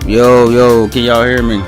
Yo, can y'all hear me?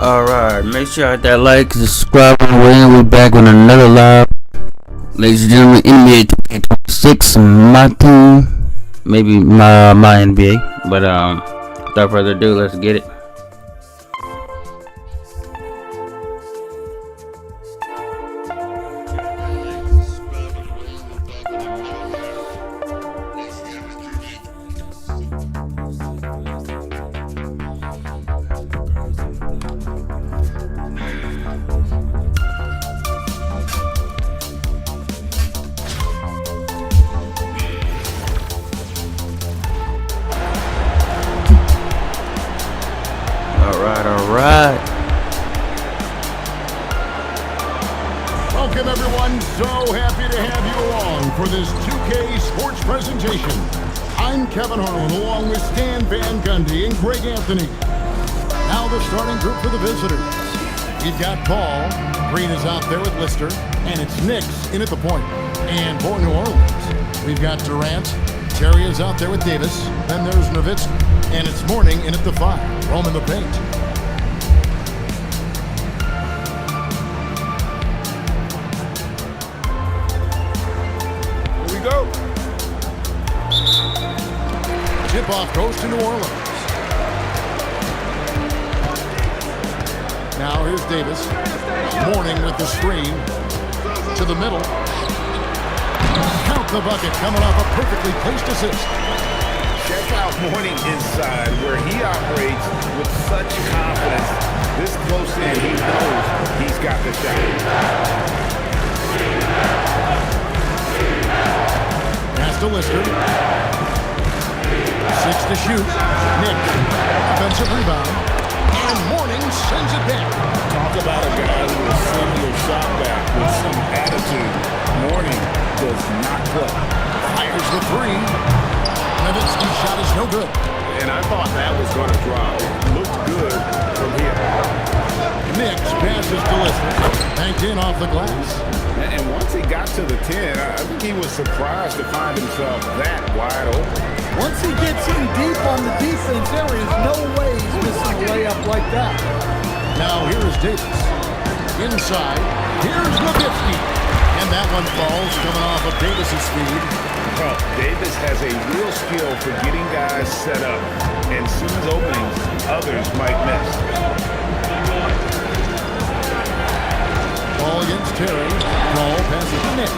Alright, make sure you hit that like, subscribe, and we're back with another live. Ladies and gentlemen, NBA2K26, my team, maybe my NBA, but without further ado, let's get it. Alright. Welcome everyone, so happy to have you along for this 2K Sports presentation. I'm Kevin Harlan along with Stan Van Gundy and Greg Anthony. Now the starting group for the visitors. We've got Paul, Green is out there with Lister, and it's Knicks in at the point. And for New Orleans, we've got Durant, Terry is out there with Davis, then there's Nowitzki, and it's Mourning in at the 5, roaming the paint. Go. Tip-off goes to New Orleans. Now here's Davis. Mourning with the screen. To the middle. Count the bucket coming off a perfectly placed assist. Check out Morning inside, where he operates with such confidence. This close in, he knows he's got the shot. Pass to Lister. 6 to shoot. Nick. Offensive rebound. And Morning sends it back. Talk about a guy who will send your shot back with some attitude. Morning does not play. Fires the three. Nowitzki's shot is no good. And I thought that was going to drop. It looked good from here. Nix passes to Lister. Banked in off the glass. And once he got to the 10, I think he was surprised to find himself that wide open. Once he gets in deep on the defense, there is no way he's missing a layup like that. Now here is Davis. Inside. Here's Nowitzki. And that one falls coming off of Davis's speed. Well, Davis has a real skill for getting guys set up and sees openings others might miss. Ball against Terry. Ball passes to Nix.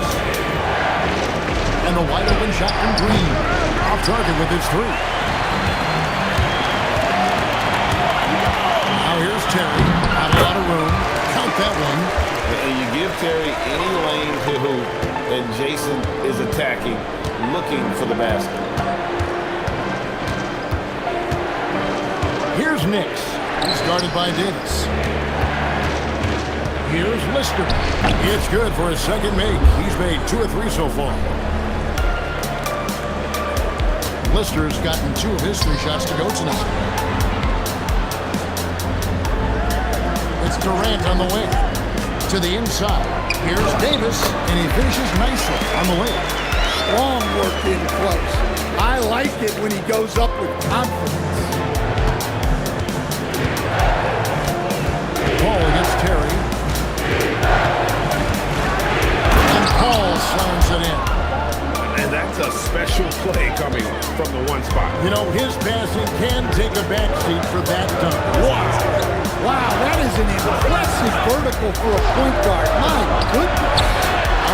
And the wide open shot from Green. Off target with his three. Now here's Terry. Not a lot of room. Count that one. And you give Terry any lane to hoop, and Jason is attacking, looking for the basket. Here's Nix. He's guarded by Davis. Here's Lister. It's good for his second make. He's made 2 of 3 so far. Lister's gotten 2 of his 3 shots to go tonight. It's Durant on the way. To the inside. Here's Davis, and he finishes nicely on the way. Strong work in close. I like it when he goes up with confidence. Ball against Terry. And Paul slams it in. And that's a special play coming from the one spot. You know, his passing can take a backseat for that dunk. Wow. Wow, that is an impressive vertical for a point guard. My goodness.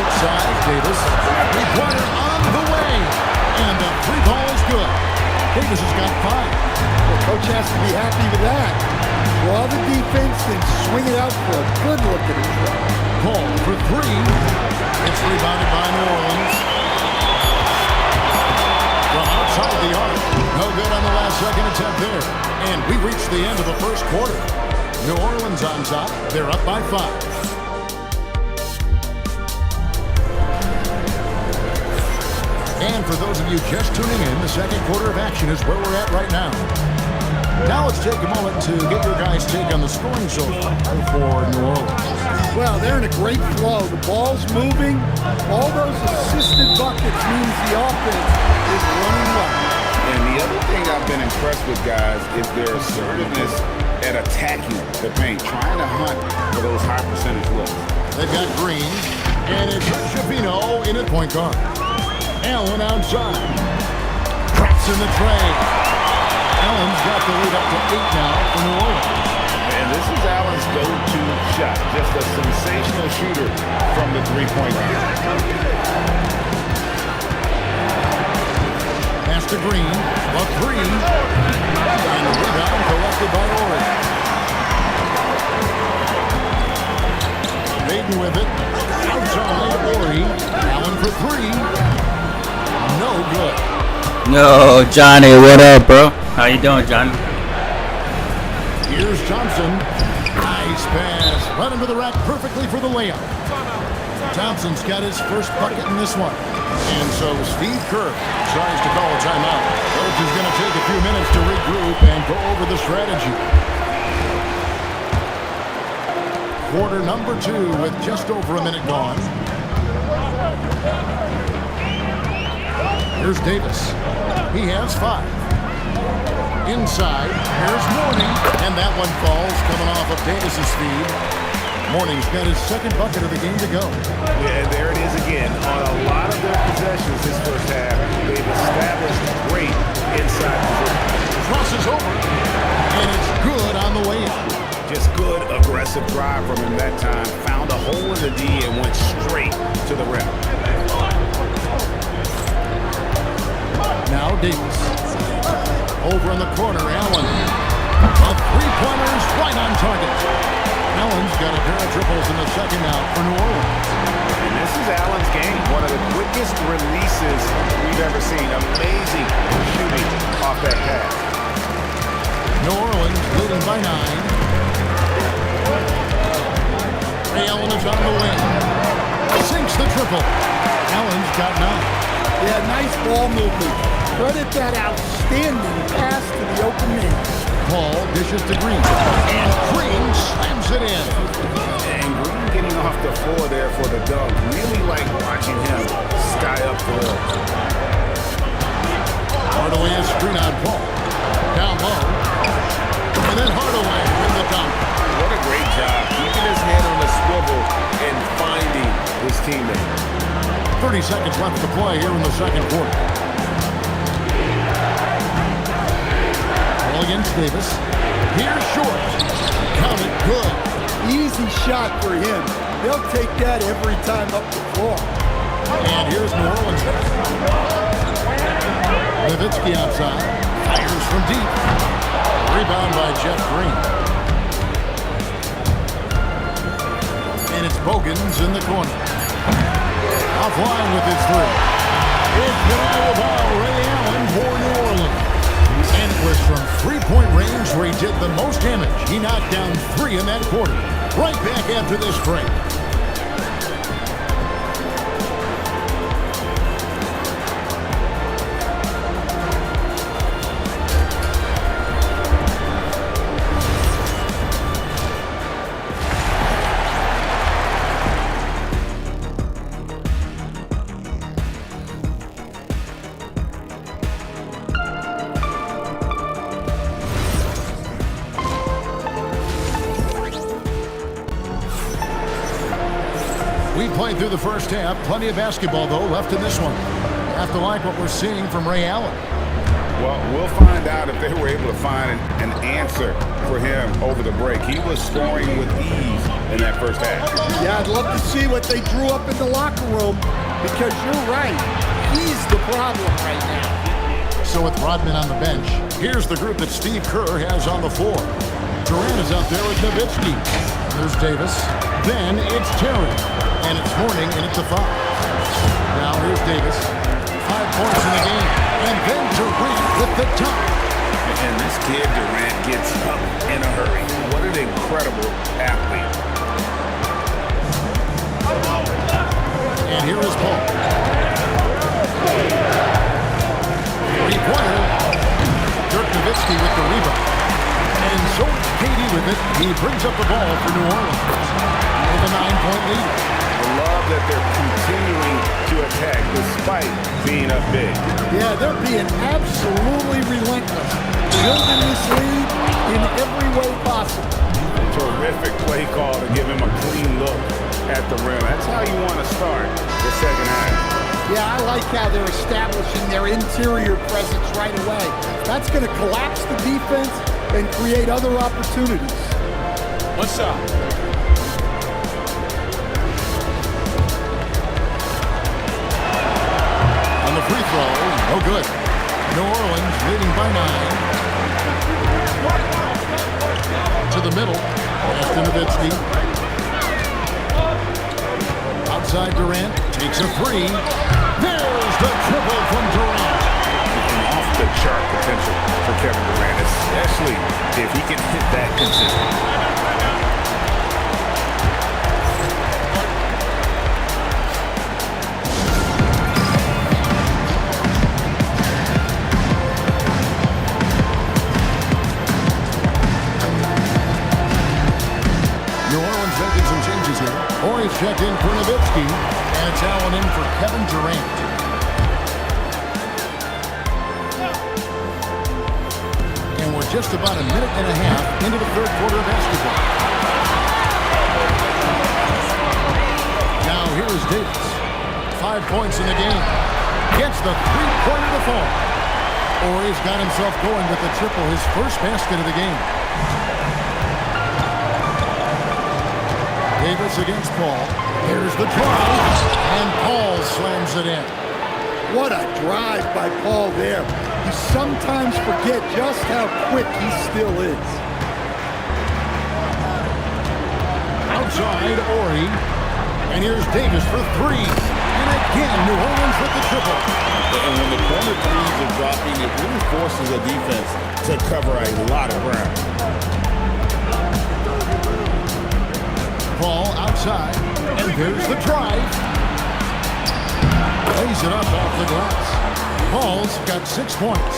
Outside, Davis. Three-pointer on the way. And the free ball is good. Davis has got 5. The coach has to be happy with that. Draw the defense and swing it out for a good look at his shot. Paul for 3. It's rebounded by New Orleans. From outside the arc. No good on the last second attempt there. And we reached the end of the first quarter. New Orleans on top. They're up by 5. And for those of you just tuning in, the second quarter of action is where we're at right now. Now let's take a moment to get your guys' take on the scoring so far for New Orleans. Well, they're in a great flow. The ball's moving. All those assisted buckets means the offense is running well. And the other thing I've been impressed with, guys, is their assertiveness at attacking the paint, trying to hunt for those high percentage looks. They've got Green, and it's Shavino in at point guard. Allen outside. Drops in the tray. Allen's got the lead up to 8 now for New Orleans. And this is Allen's go-to shot. Just a sensational shooter from the three-point line. Pass to Green. A 3. And the rebound collected by Horry. Baden with it. Outside Horry. Allen for 3. No good. Yo, Johnny, what up, bro? How you doing, Johnny? Here's Thompson. Nice pass. Right into the rack perfectly for the layup. Thompson's got his first bucket in this one. And so Steve Kerr tries to call a timeout. Coach is going to take a few minutes to regroup and go over the strategy. Quarter number 2 with just over a minute gone. Here's Davis. He has 5. Inside, here's Morning, and that one falls coming off of Davis's feed. Morning's got his second bucket of the game to go. Yeah, and there it is again. On a lot of their possessions this first half, they've established great inside position. Crosses over, and it's good on the way in. Just good, aggressive drive from him that time. Found a hole in the D and went straight to the rim. Now Davis. Over in the corner, Allen. A three-pointer is right on target. Allen's got a pair of triples in the second out for New Orleans. And this is Allen's game. One of the quickest releases we've ever seen. Amazing shooting off that pass. New Orleans leading by 9. Ray Allen is on the wing. Sinks the triple. Allen's got 9. Yeah, nice ball movement. Credit that outstanding pass to the open man. Paul dishes to Green. And Green slams it in. And Green getting off the floor there for the dunk. Really like watching him sky up the hill. Hardaway is screen on Paul. Down low. And then Hardaway with the dunk. What a great job. Keeping his head on the swivel and finding his teammate. 30 seconds left to play here in the second quarter. Ball against Davis. Here's Short. Count it good. Easy shot for him. He'll take that every time up the floor. And here's New Orleans. Nowitzki outside. Fires from deep. Rebound by Jeff Green. And it's Bogans in the corner. Offline with his three. It's going to Ray Allen for New Orleans. And it was from three-point range where he did the most damage. He knocked down 3 in that quarter. Right back after this break. We played through the first half. Plenty of basketball, though, left in this one. Have to like what we're seeing from Ray Allen. Well, we'll find out if they were able to find an answer for him over the break. He was scoring with ease in that first half. Yeah, I'd love to see what they drew up in the locker room because you're right. He's the problem right now. So with Rodman on the bench, here's the group that Steve Kerr has on the floor. Durant is out there with Nowitzki. There's Davis. Then it's Terry. And it's Mourning, and it's a foul. Now here's Davis. 5 points in the game. And then Durant with the top. And this kid, Durant, gets up in a hurry. What an incredible athlete. And here is Paul. Three-pointer. Dirk Nowitzki with the rebound. And so it's Katie with it. He brings up the ball for New Orleans. With a 9-point lead. I love that they're continuing to attack despite being up big. Yeah, they're being absolutely relentless. Building this lead in every way possible. Terrific play call to give him a clean look at the rim. That's how you want to start the second half. Yeah, I like how they're establishing their interior presence right away. That's going to collapse the defense and create other opportunities. What's up? On the free throw, no good. New Orleans leading by 9. To the middle, pass to Nowitzki. Outside Durant, takes a three. There's the triple from Durant. And off the chart potential for Kevin Durant, especially if he can hit that consistently. Corey's checked in for Nowitzki, and it's Allen in for Kevin Durant. And we're just about a minute and a half into the third quarter of basketball. Now here's Davis. 5 points in the game. Gets the three-pointer to fall. Corey's got himself going with the triple, his first basket of the game. Davis against Paul. Here's the drive, and Paul slams it in. What a drive by Paul there. You sometimes forget just how quick he still is. Outside, Ori. And here's Davis for three. And again, New Orleans with the triple. And when the corner threes are dropping, it really forces a defense to cover a lot of ground. Ball outside. And there's the drive. Lays it up off the glass. Paul's got 6 points.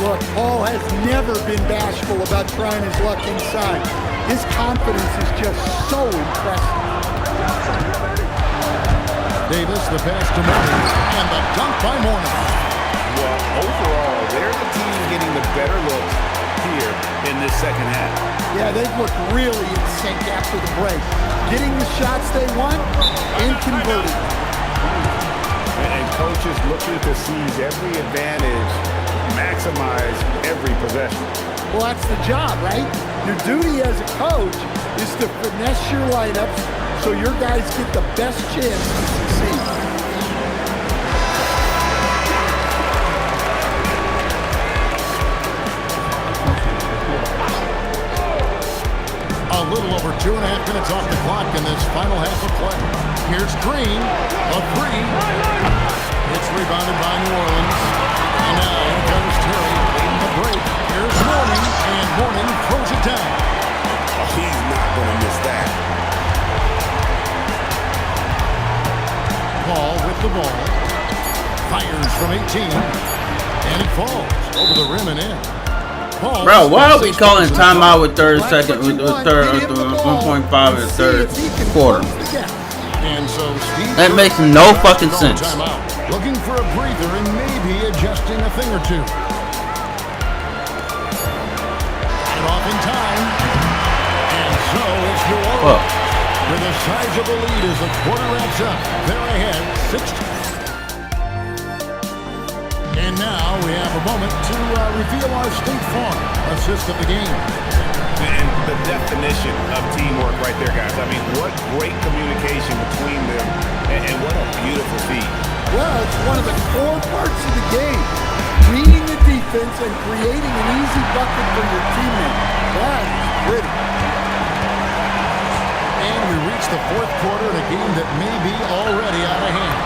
Look, Paul has never been bashful about trying his luck inside. His confidence is just so impressive. Davis, the pass to Mourning, and the dunk by Mourning. Well, overall, they're the team getting the better looks here in this second half. Yeah, they've looked really in sync after the break. Getting the shots they want and converting. And coaches looking to seize every advantage, maximize every possession. Well, that's the job, right? Your duty as a coach is to finesse your lineups so your guys get the best chance to succeed. A little over 2.5 minutes off the clock in this final half of play. Here's Green, a three. It's rebounded by New Orleans. And now here comes Terry leading the break. Here's Mourning, and Mourning throws it down. Oh, he's not going to miss that. Paul with the ball. Fires from 18. And it falls over the rim and in. Paul, Bro, why are we calling timeout with 30 seconds, with 1.5 in the third quarter? And so Steve That makes no fucking sense. timeout, looking for a breather and maybe adjusting a thing or two. And off in time. And so it's New Orleans with a sizable lead as the quarter wraps up. They're ahead, 6-2. And now we have a moment to reveal our State Farm assist of the game. And the definition of teamwork right there, guys. I mean, what great communication between them, and what a beautiful feat. Well, it's one of the core parts of the game. Reading the defense and creating an easy bucket for your teammate. That is pretty. And we reach the fourth quarter in a game that may be already out of hand.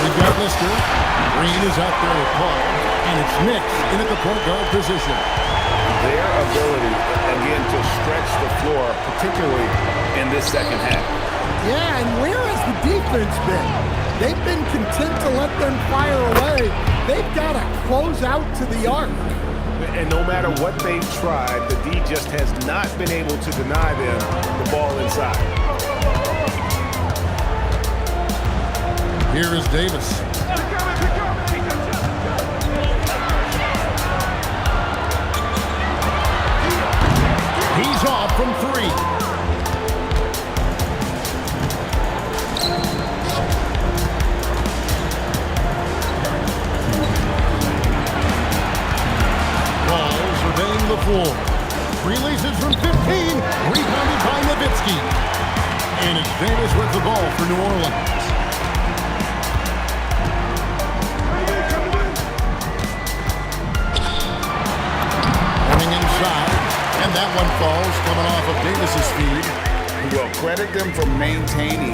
We've got Lister. Green is out there with Paul. And it's Knicks in at the point guard position. Their ability, again, to stretch the floor, particularly in this second half. Yeah, and where has the defense been? They've been content to let them fire away. They've got to close out to the arc. And no matter what they've tried, the D just has not been able to deny them the ball inside. Here is Davis. He's off from three. Ball surveying the floor. Releases from 15. Rebounded by Nowitzki. And it's Davis with the ball for New Orleans. And that one falls, coming off of Davis's feed. Well, credit them for maintaining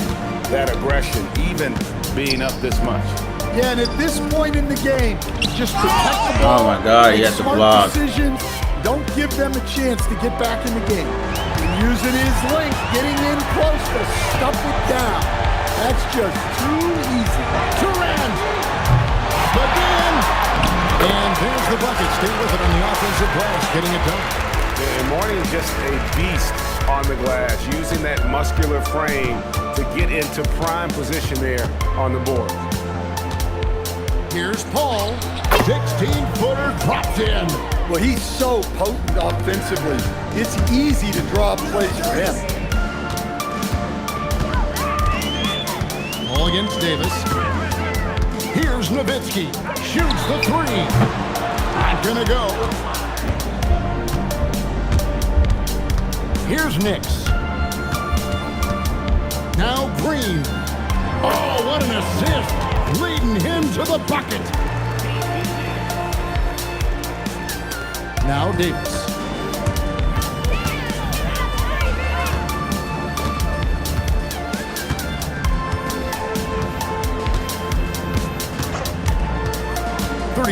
that aggression, even being up this much. Yeah, and at this point in the game, just protect the ball. Oh my God, he make had to smart block. decisions. Don't give them a chance to get back in the game. And using his length, getting in close to stuff it down. That's just too easy. Durant! Again! And there's the bucket. Stay with it on the offensive glass, getting it done. And Mourning is just a beast on the glass, using that muscular frame to get into prime position there on the board. Here's Paul. 16-footer dropped in. Well, he's so potent offensively. It's easy to draw plays for him. Ball against Davis. Here's Nowitzki. Shoots the three. Not gonna go. Here's Knicks. Now Green. Oh, what an assist. Leading him to the bucket. Now Davis.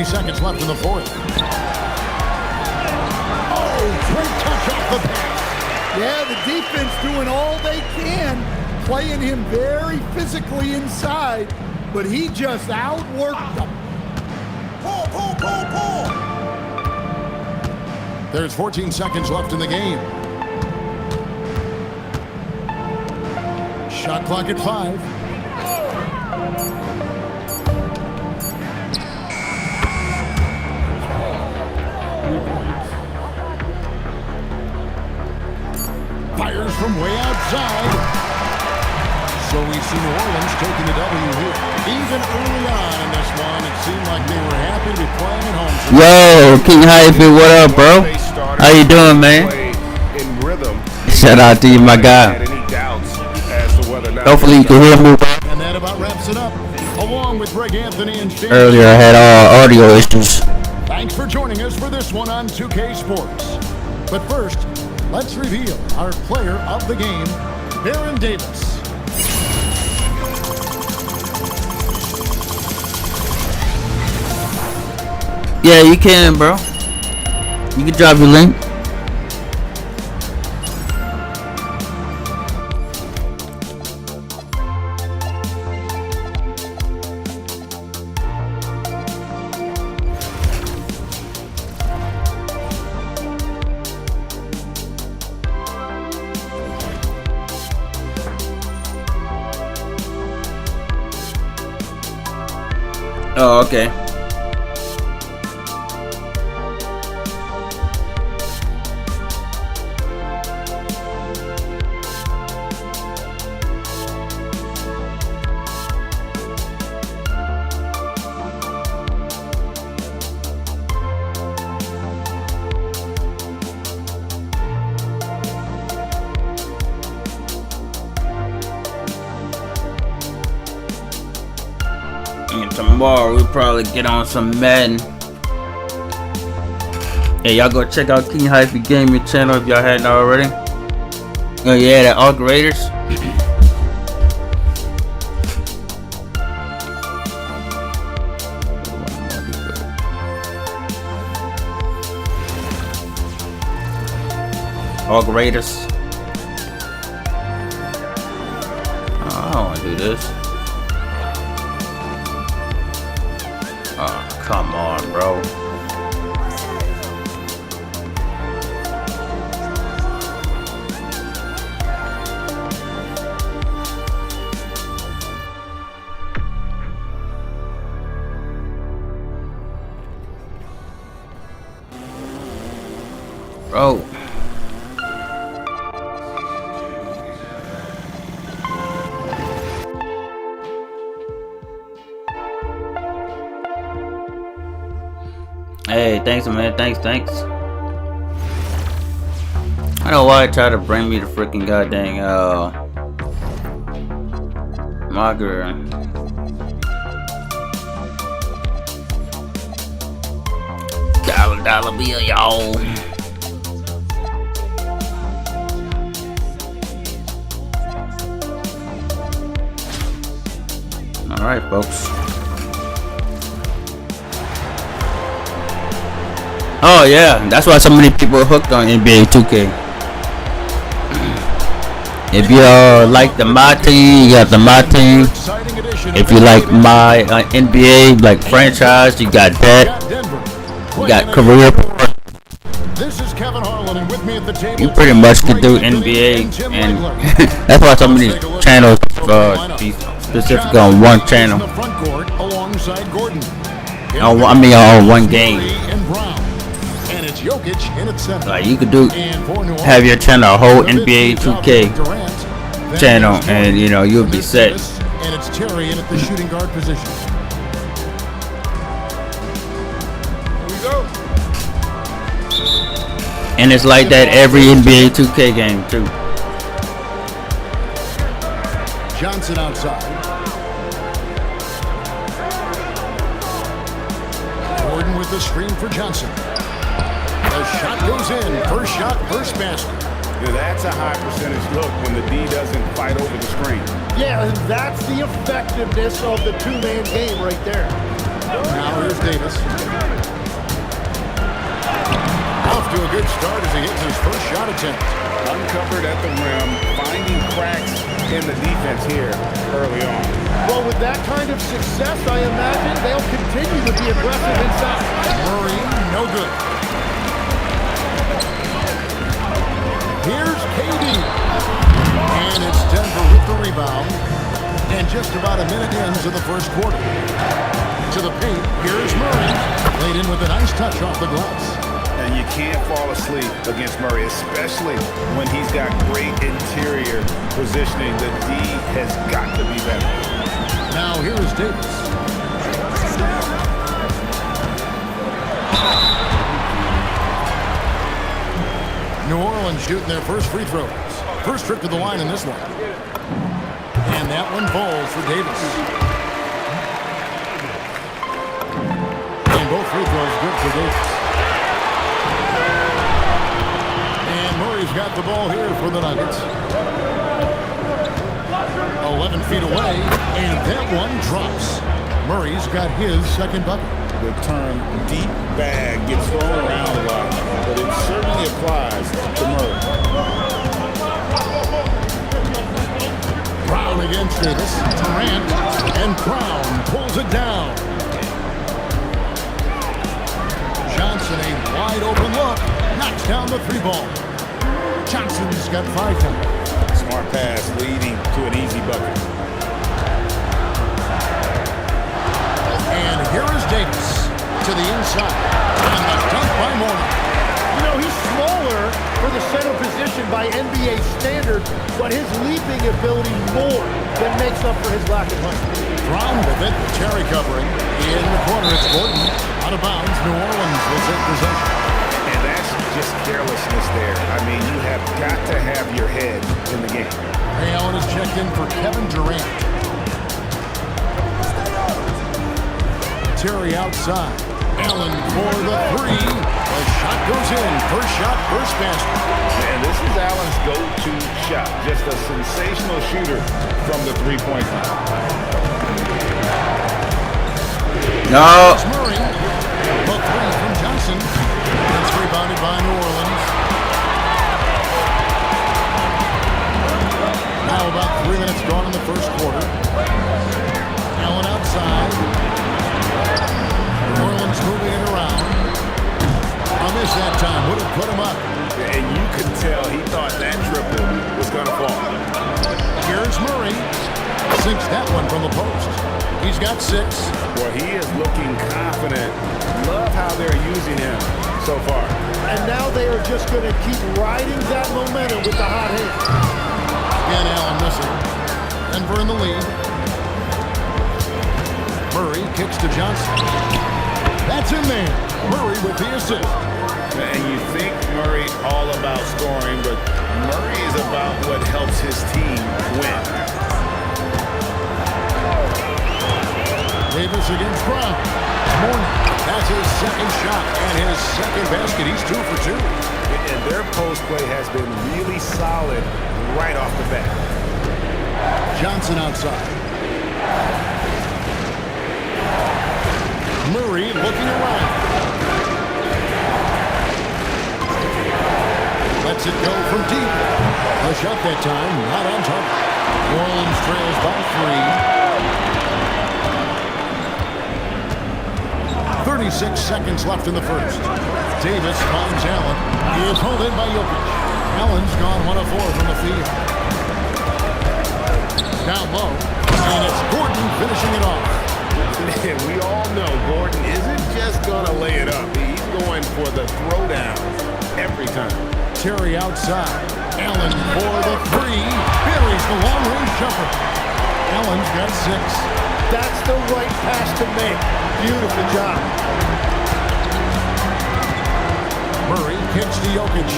Seconds left in the fourth. Oh, great touch off the pass. Yeah, the defense doing all they can, playing him very physically inside, but he just outworked them. Pull. There's 14 seconds left in the game. Shot clock at 5. Fires from way outside. So we see New Orleans taking the W here. Even early on in this one, it seemed like they were happy to be playing at home. Yo, King Hyphy, what up, bro? How you doing, man? Shout out to you, my guy. Hopefully you can hear me. And that about wraps it up. Along with Greg Anthony and Shane. Earlier I had audio issues. Thanks for joining us for this one on 2K Sports. But first, let's reveal our player of the game, Baron Davis. Yeah, you can, bro. You can drop your link. Oh, okay. And tomorrow we'll probably get on some Madden. Yeah, y'all go check out King Hyphy Gaming channel if y'all hadn't already. Oh yeah, the Arc Raiders. Arc Raiders. Oh, I don't want to do this. Oh, come on, bro. Bro. Hey, thanks, man. Thanks. I know why I try to bring me the freaking goddamn marker. Dollar bill, y'all. All right, folks. Oh yeah, that's why so many people are hooked on NBA 2K. If you like the my team, you got the my team. If you like my NBA like franchise, you got that. You got career. This is Kevin Harlan, and with me at the table, You pretty much can do NBA, and that's why so many channels be specific on one channel. I mean on one game. Like you could do have your channel a whole NBA 2K channel, and you know you'll be set. And it's Terry in at the shooting guard position. Here we go. And it's like that every NBA 2K game too. Johnson outside. Gordon with the screen for Johnson. The shot goes in. First shot, first basket. Yeah, that's a high percentage look when the D doesn't fight over the screen. Yeah, and that's the effectiveness of the two-man game right there. Now here's Davis. Off to a good start as he hits his first shot attempt. Uncovered at the rim, finding cracks in the defense here early on. Well, with that kind of success, I imagine they'll continue to be aggressive inside. Murray, no good. Here's KD. And it's Denver with the rebound. And just about a minute into the first quarter. To the paint, here's Murray. Laid in with a nice touch off the glass. And you can't fall asleep against Murray, especially when he's got great interior positioning. The D has got to be better. Now here is Davis. New Orleans shooting their first free throws. First trip to the line in this one. And that one falls for Davis. And both free throws good for Davis. And Murray's got the ball here for the Nuggets. 11 feet away, and that one drops. Murray's got his second bucket. The term deep bag gets thrown around a lot, but it certainly applies to Murray. Brown against Davis. Durant, and Brown pulls it down. Johnson, a wide open look, knocks down the three ball. Johnson's got 5 now. Smart pass leading to an easy bucket. And here is Davis to the inside. And the dunk by Morning. You know, he's smaller for the center position by NBA standard, but his leaping ability more than makes up for his lack of height. Brown with it. Terry covering. In the corner, it's Gordon. Out of bounds. New Orleans will take possession. And that's just carelessness there. I mean, you have got to have your head in the game. Ray Allen is checked in for Kevin Durant. Terry outside. Allen for the three. The shot goes in. First shot, first basket. And this is Allen's go-to shot. Just a sensational shooter from the three-point line. No. It's Murray. The three from Johnson. It's rebounded by New Orleans. Now about 3 minutes gone in the first quarter. Allen outside. New Orleans moving it around. A miss that time. Would have put him up. And you could tell he thought that triple was going to fall. Here's Murray. Sinks that one from the post. He's got 6. Well, he is looking confident. Love how they're using him so far. And now they are just going to keep riding that momentum with the hot hand. Again, Allen missing. Denver in the lead. Murray kicks to Johnson. That's in there. Murray with the assist. And you think Murray all about scoring, but Murray is about what helps his team win. Davis against Brown. Morning. That's his second shot and his second basket. He's 2 for 2. And their post play has been really solid right off the bat. Johnson outside. Murray looking around. Lets it go from deep. The shot that time, not on target. New Orleans trails by 3. 36 seconds left in the first. Davis finds Allen. He is hauled in by Jokic. Allen's gone 1 of 4 from the field. Down low. And it's Gordon finishing it off. And we all know Gordon isn't just going to lay it up. He's going for the throwdown every time. Terry outside. Allen for the 3. Buries the long-range jumper. Allen's got 6. That's the right pass to make. Beautiful job. Murray kicks to Jokic.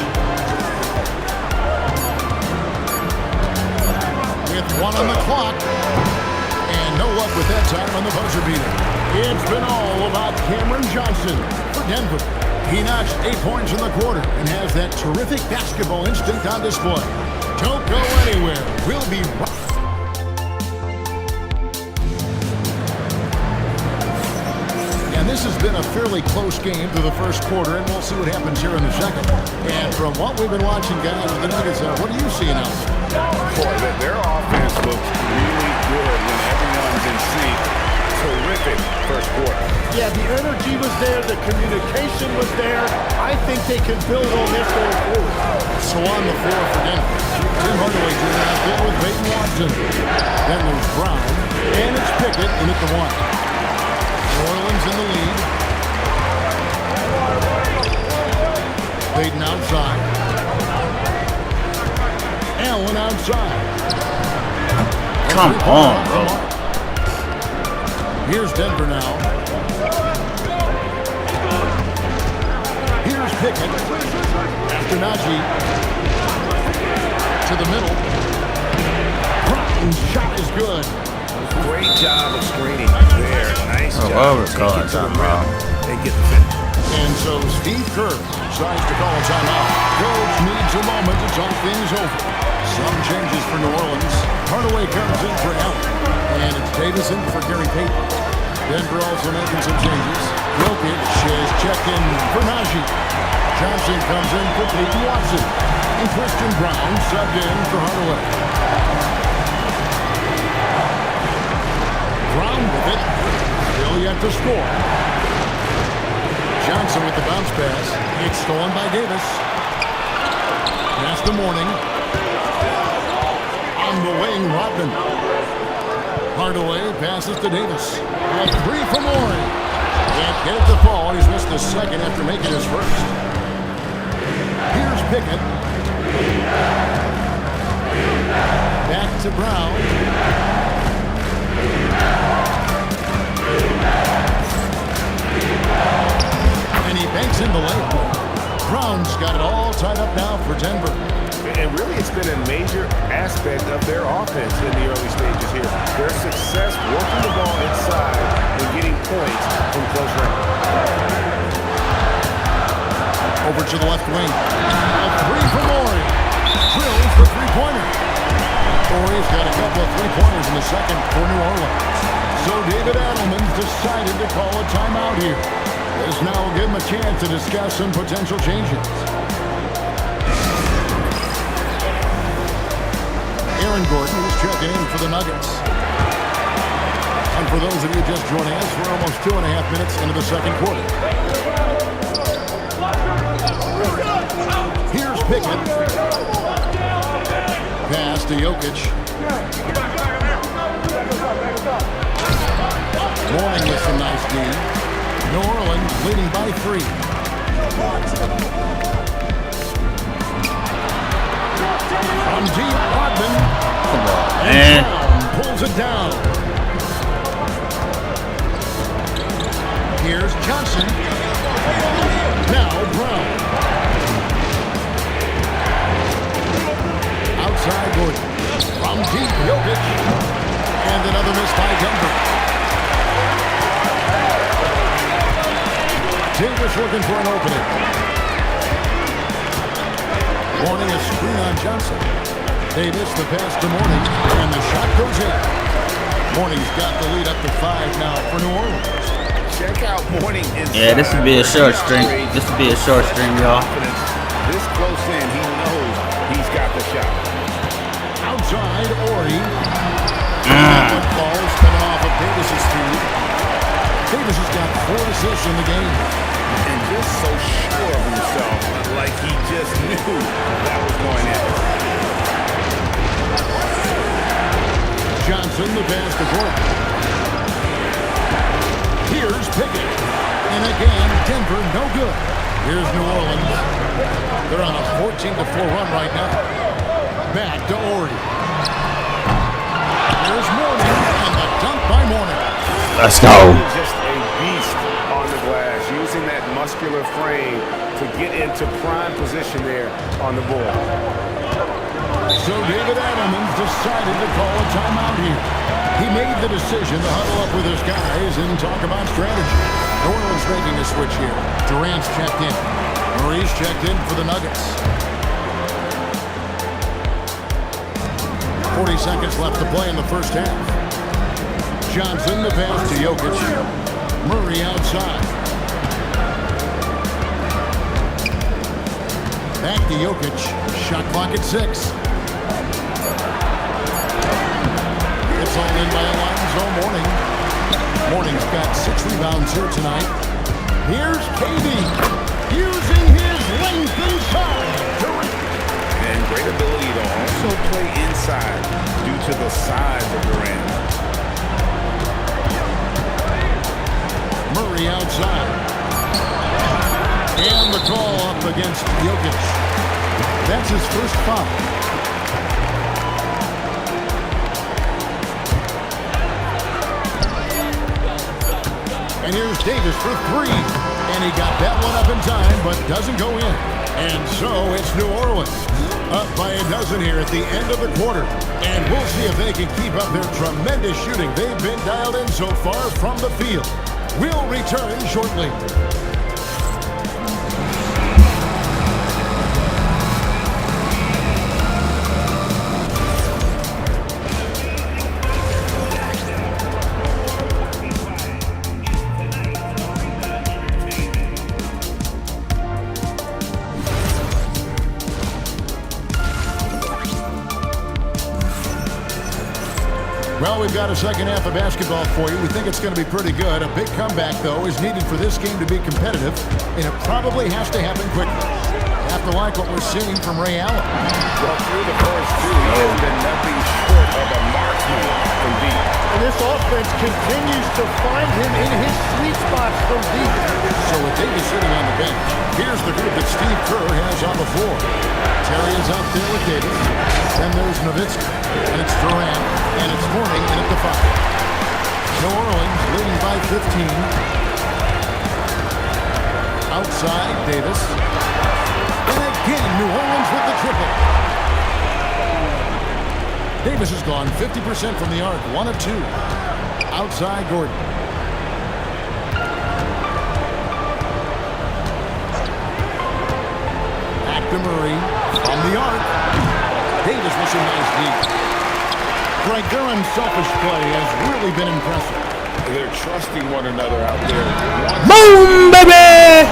With 1 on the clock. And no luck with that time on the buzzer beater. It's been all about Cameron Johnson for Denver. He notched 8 points in the quarter and has that terrific basketball instinct on display. Don't go anywhere. We'll be right. And this has been a fairly close game through the first quarter, and we'll see what happens here in the second. And from what we've been watching, guys, with the Nuggets, what are you seeing out there? Boy, their offense looks really good when everyone's in sync. Terrific first quarter. Yeah, the energy was there, the communication was there. I think they can build on this going forward. So on the floor for Denver, Tim Hardaway doing out there with Peyton Watson. Then there's Brown, and it's Pickett in at the 1. New Orleans in the lead. Peyton outside. Allen outside. Come on, bro. Here's Denver now. Here's Pickett. After Najee. To the middle. Brown's shot is good. Great job of screening there. Nice job. What was calling time, bro? They get the finish. And so Steve Kerr decides to call a timeout. Coach needs a moment to talk things over. Some changes for New Orleans. Hardaway comes in for Allen. And it's Davison for Gary Payton. Denver also making some changes. Jokic is checked in for Najee. Johnson comes in for Peyton Watson. And Christian Brown subbed in for Hardaway. Brown with it. Still yet to score. Johnson with the bounce pass. It's stolen by Davis. Pass to Mourning. On the wing, Rodman. Hardaway passes to Davis. A 3 for Mourning. Can't get it to fall. He's missed the second after making his first. Here's Pickett. Back to Brown. And he banks in the layup. Brown's got it all tied up now for Denver. And really, it's been a major aspect of their offense in the early stages here. Their success working the ball inside and getting points from close range. Over to the left wing. A 3 for Morey. Drills the three-pointer. Morey's got a couple of three-pointers in the second for New Orleans. So David Adelman's decided to call a timeout here. This now will give him a chance to discuss some potential changes. Aaron Gordon is checking in for the Nuggets. And for those of you just joining us, we're almost 2.5 minutes into the second quarter. Here's Pickett. Pass to Jokic. Mourning with some nice D. New Orleans leading by 3. From deep, Rodman. Come on, And man. Brown pulls it down. Here's Johnson. Now Brown. Outside Gordon. From deep, Jokic. And another miss by Denver. Davis looking for an opening. Mourning a screen on Johnson. Davis the pass to Mourning, and the shot goes in. Mourning's got the lead up to 5 now for New Orleans. Check out Mourning inside. Yeah, this would be a short stream. This would be a short stream, y'all. This close in, he knows he's got the shot. Outside, Ori. The ball's coming off of Davis's feet. Davis has got 4 assists in the game. And just so sure of himself, like he just knew that was going in. Johnson, the pass to Gordon. Here's Pickett. And again, Denver, no good. Here's New Orleans. They're on a 14-4 run right now. Back to Ori. There's Mourning, and the dunk by Mourning. Let's go. Just a beast on the glass, using that muscular frame to get into prime position there on the board. So David Adelman's decided to call a timeout here. He made the decision to huddle up with his guys and talk about strategy. New Orleans making a switch here. Durant's checked in. Murray's checked in for the Nuggets. 40 seconds left to play in the first half. Johnson, the pass to Jokic. Murray outside. Back to Jokic. Shot clock at 6. It's all in by Alonzo Mourning. Mourning's got 6 rebounds here tonight. Here's KD using his length inside. And great ability to also play inside due to the size of Durant. Murray outside. And the call up against Jokic. That's his first foul. And here's Davis for 3. And he got that one up in time, but doesn't go in. And so it's New Orleans up by a dozen here at the end of the quarter. And we'll see if they can keep up their tremendous shooting they've been dialed in so far from the field. We'll return shortly. Well, we've got a second half of basketball for you. We think it's going to be pretty good. A big comeback, though, is needed for this game to be competitive, and it probably has to happen quickly. Have to like what we're seeing from Ray Allen. Well, through the first 2, he has been nothing short of a marksman from deep. And this offense continues to find him in his sweet spots from deep. So with Davis sitting on the bench, here's the group that Steve Kerr has on the floor. Terry is out there with Davis. Then there's Nowitzki, and it's Durant, and it's Mourning in at the 5. New Orleans leading by 15. Outside, Davis. And again, New Orleans with the triple. Davis has gone 50% from the arc, 1 of 2. Outside, Gordon. Back to Murray from the arc. Davis with some nice deep. Greg, their unselfish play has really been impressive. They're trusting one another out there. Boom, baby!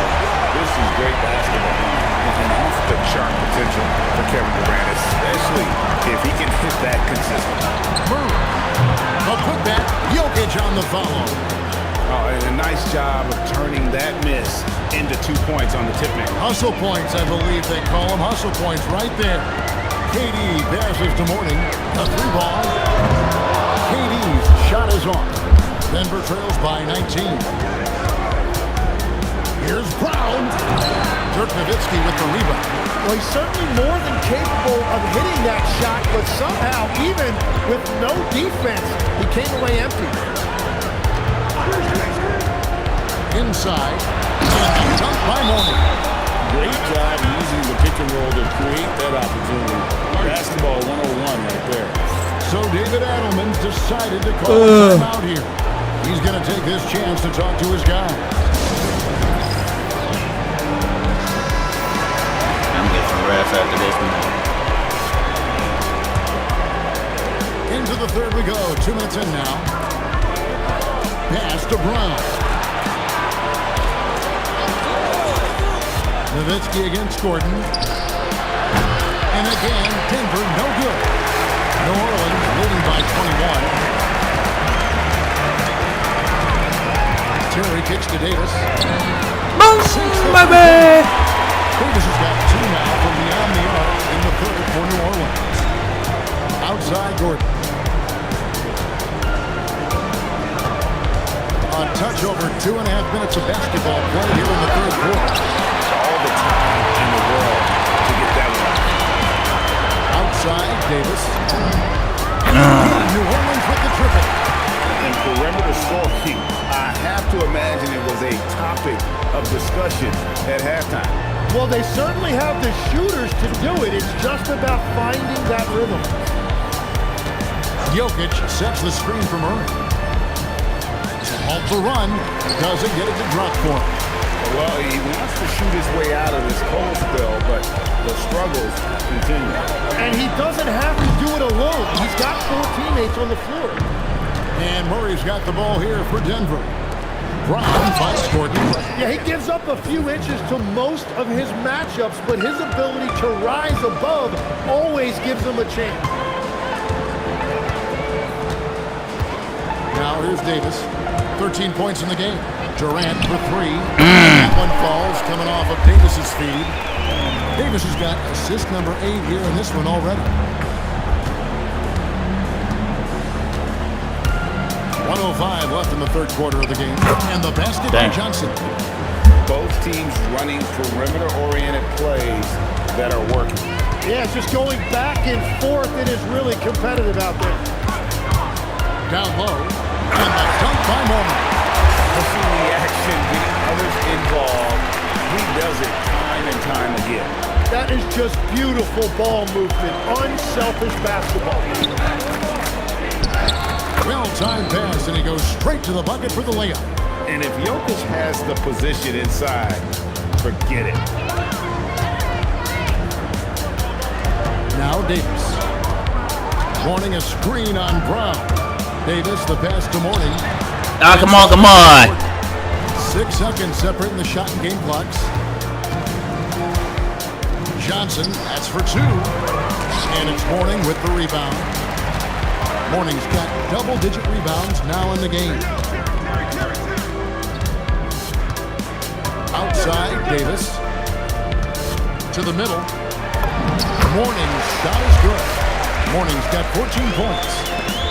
This is great basketball. And off-the-chart potential for Kevin Durant, especially if he can hit that consistently. Murray. A putback. Jokic on the follow. Oh, and a nice job of turning that miss into 2 points on the tip man. Hustle points, I believe they call them. Hustle points right there. KD passes to Mourning. A 3-ball. KD's shot is off. Denver trails by 19. Here's Brown. Dirk Nowitzki with the rebound. Well, he's certainly more than capable of hitting that shot, but somehow, even with no defense, he came away empty. Inside. And dunked by Mourning. Great job using the pick and roll to create that opportunity. Basketball 101 right there. So David Adelman's decided to call a timeout here. He's going to take this chance to talk to his guy. I'm getting some rest after this one. Into the third we go. 2 minutes in now. Pass to Brown. Nowitzki against Gordon. And again, Denver no good. New Orleans leading by 21. Terry kicks to Davis. Boom, baby! Davis has got 2 now from beyond the arc in the third for New Orleans. Outside Gordon. A touch over 2.5 minutes of basketball play here in the third quarter. All the time in the world to get that one. Outside Davis. New Orleans with the triple. And perimeter scoring, I have to imagine it was a topic of discussion at halftime. Well, they certainly have the shooters to do it. It's just about finding that rhythm. Jokic sets the screen for Murray. Halts the run. Doesn't get it to drop for him. Well, he wants to shoot his way out of this cold spell, but the struggles continue. And he doesn't have to do it alone. He's got 4 teammates on the floor. And Murray's got the ball here for Denver. Brown finds Gordon. Yeah, he gives up a few inches to most of his matchups, but his ability to rise above always gives him a chance. Now here's Davis. 13 points in the game. Durant for 3. That one falls, coming off of Davis's feed. Davis has got assist number 8 here in this one already. 1:05 left in the third quarter of the game. And the basket by Johnson. Both teams running perimeter-oriented plays that are working. Yeah, it's just going back and forth. It is really competitive out there. Down low. And the dunk by Mormon. Pushing the action, getting others involved. He does it time and time again. That is just beautiful ball movement. Unselfish basketball. Well-timed pass, and he goes straight to the bucket for the layup. And if Jokic has the position inside, forget it. Now Davis. Morning a screen on Brown. Davis, the pass to Morning. Ah, come on, come on. 6 seconds separating the shot and game clocks. Johnson, that's for 2. And it's Morning with the rebound. Morning's got double-digit rebounds now in the game. Outside, Davis. To the middle. Morning's shot is good. Morning's got 14 points.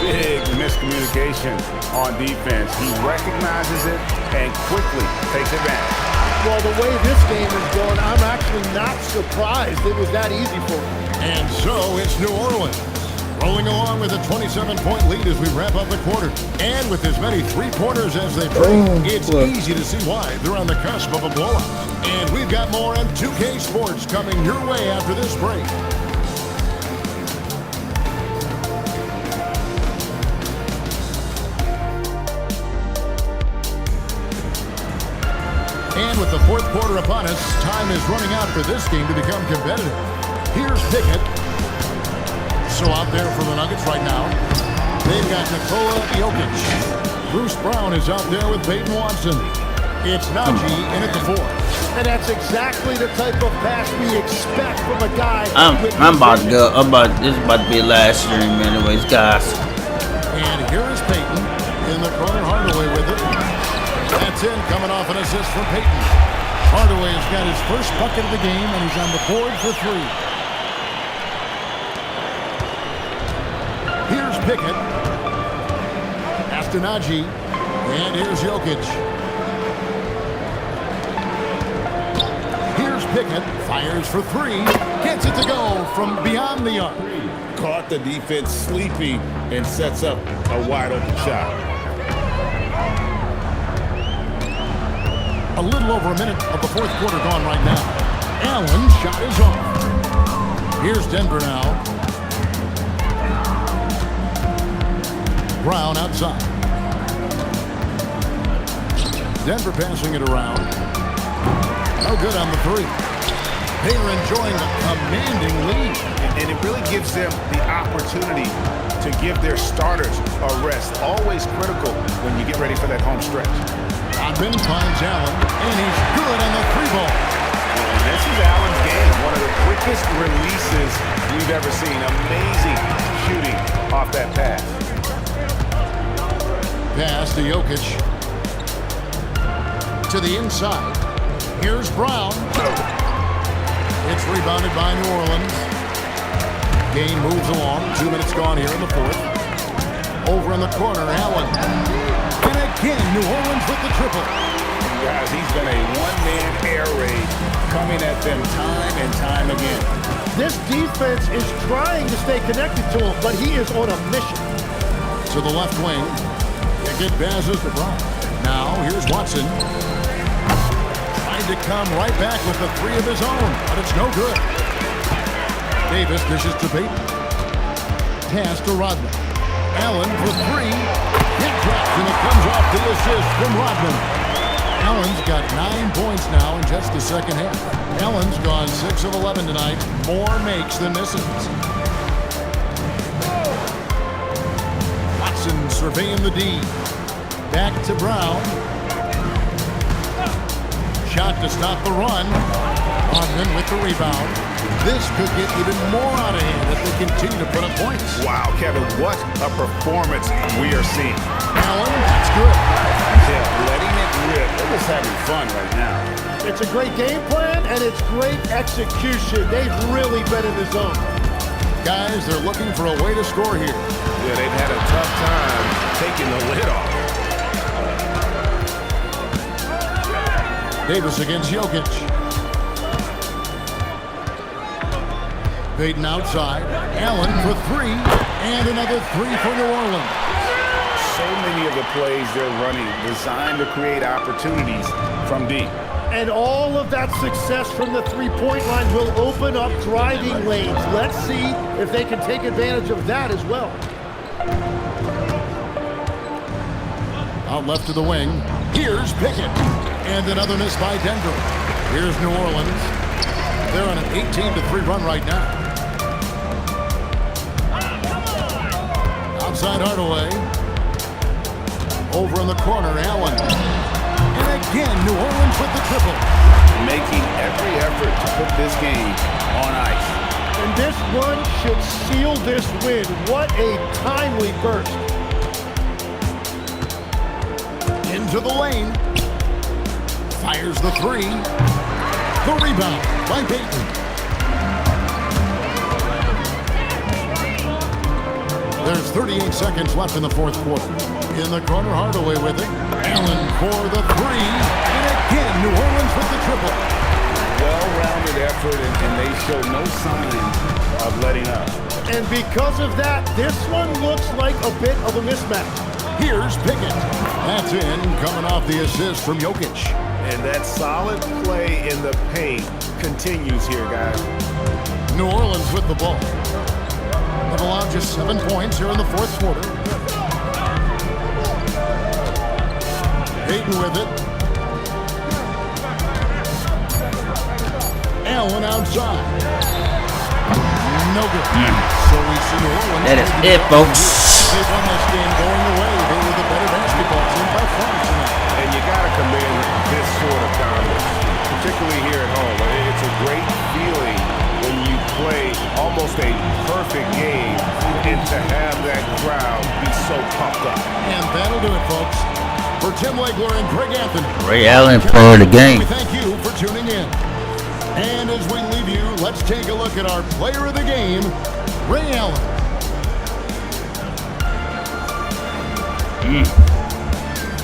Big miscommunication on defense. He recognizes it and quickly takes advantage. Well, the way this game is going, I'm actually not surprised it was that easy for him. And so it's New Orleans, rolling along with a 27-point lead as we wrap up the quarter. And with as many three-pointers as they bring, it's easy to see why they're on the cusp of a blowout. And we've got more on 2K Sports coming your way after this break. And with the fourth quarter upon us, time is running out for this game to become competitive. Here's Pickett. So out there for the Nuggets right now, they've got Nikola Jokic. Bruce Brown is out there with Peyton Watson. It's Najee in at the 4. And that's exactly the type of pass we expect from a guy. I'm about to go. This is about to be last stream anyways, guys. And here is Peyton in the corner. Hardaway with it. That's in, coming off an assist from Peyton. Hardaway has got his first bucket of the game, and he's on the board for 3. Here's Pickett. After Najee. And here's Jokic. Here's Pickett. Fires for 3. Gets it to go from beyond the arc. Caught the defense sleeping and sets up a wide open shot. A little over a minute of the fourth quarter gone right now. Allen's shot is off. Here's Denver now. Brown outside. Denver passing it around. No good on the 3. They are enjoying a commanding lead. And it really gives them the opportunity to give their starters a rest. Always critical when you get ready for that home stretch. Rodman finds Allen, and he's good on the 3 ball. And this is Allen's game. One of the quickest releases we've ever seen. Amazing shooting off that pass. Pass to Jokic. To the inside. Here's Brown. It's rebounded by New Orleans. Game moves along. 2 minutes gone here in the fourth. Over in the corner, Allen. And again, New Orleans with the triple. Guys, he's been a one-man air raid coming at them time and time again. This defense is trying to stay connected to him, but he is on a mission. To the left wing. Pickett passes to Brown. Now, here's Watson. Trying to come right back with the 3 of his own, but it's no good. Davis dishes to Peyton. Pass to Rodman. Allen for 3. It drops, and it comes off the assist from Rodman. Allen's got 9 points now in just the second half. Allen's gone 6 of 11 tonight. More makes than misses. Watson surveying the D. Back to Brown. Shot to stop the run. Rodman with the rebound. This could get even more out of hand if they continue to put up points. Wow, Kevin, what a performance we are seeing. Allen, that's good. Yeah, letting it rip. They're just having fun right now. It's a great game plan, and it's great execution. They've really been in the zone. Guys, they're looking for a way to score here. Yeah, they've had a tough time taking the lid off. Davis against Jokic. Payton outside. Allen for 3. And another 3 for New Orleans. So many of the plays they're running designed to create opportunities from deep. And all of that success from the three-point line will open up driving lanes. Let's see if they can take advantage of that as well. Out left to the wing. Here's Pickett. And another miss by Denver. Here's New Orleans. They're on an 18-3 run right now. Outside Hardaway. Over in the corner, Allen. And again, New Orleans with the triple. Making every effort to put this game on ice. And this run should seal this win. What a timely burst. Into the lane. Fires the 3. The rebound by Payton. There's 38 seconds left in the fourth quarter. In the corner, Hardaway with it. Allen for the 3. And again, New Orleans with the triple. Well-rounded effort, and they show no sign of letting up. And because of that, this one looks like a bit of a mismatch. Here's Pickett. That's in, coming off the assist from Jokic. And that solid play in the paint continues here, guys. New Orleans with the ball. They've allowed just 7 points here in the fourth quarter. Payton with it. Allen outside. No good. So we see New Orleans. That is it, folks. They won this game going away. They were the better basketball team by far tonight. And you got to commend this sort of dominance, particularly here at home. It's a great feeling when you play almost a perfect game and to have that crowd be so pumped up. And that'll do it, folks. For Tim Legler and Greg Anthony. Ray Allen for the game. We thank you for tuning in. And as we leave you, let's take a look at our player of the game, Ray Allen.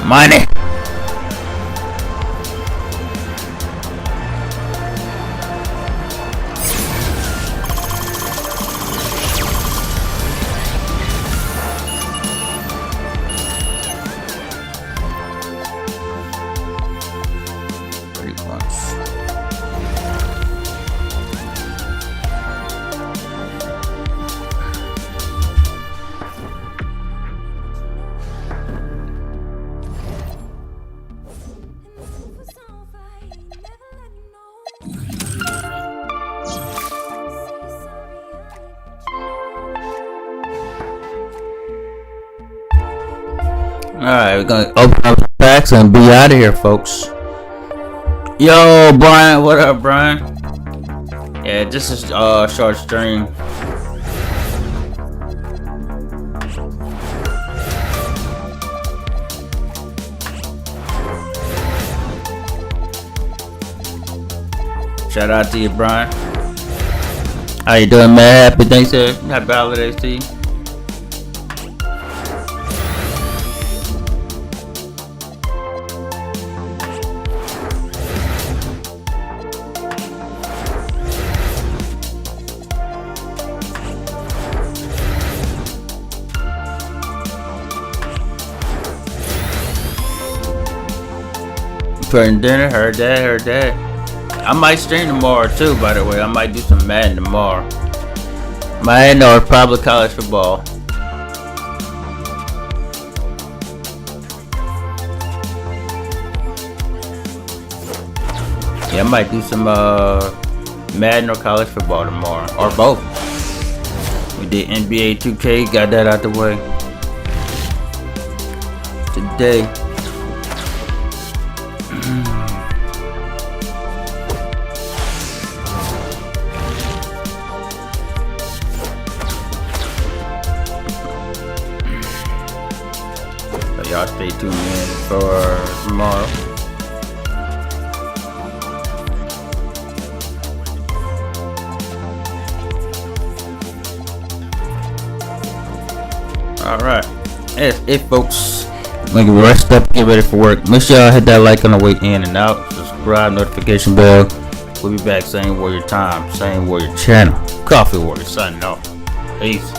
Money. Alright, we're gonna open up the packs and be out of here, folks. Yo, Brian, what up, Brian? Yeah, this is short stream. Shout out to you, Brian. How you doing, man? Happy Thanksgiving. Happy holidays to you. Preparing dinner, heard that. I might stream tomorrow too, by the way. I might do some Madden tomorrow. Madden or probably college football. Yeah, I might do some Madden or college football tomorrow, or both. We did NBA 2K, got that out the way today. So y'all stay tuned in for tomorrow. Alright, that's it, folks. Make it rest up, get ready for work. Make sure y'all hit that like on the way in and out. Subscribe, notification bell. We'll be back, same warrior time, same warrior channel. Coffee Warrior signing off. Peace.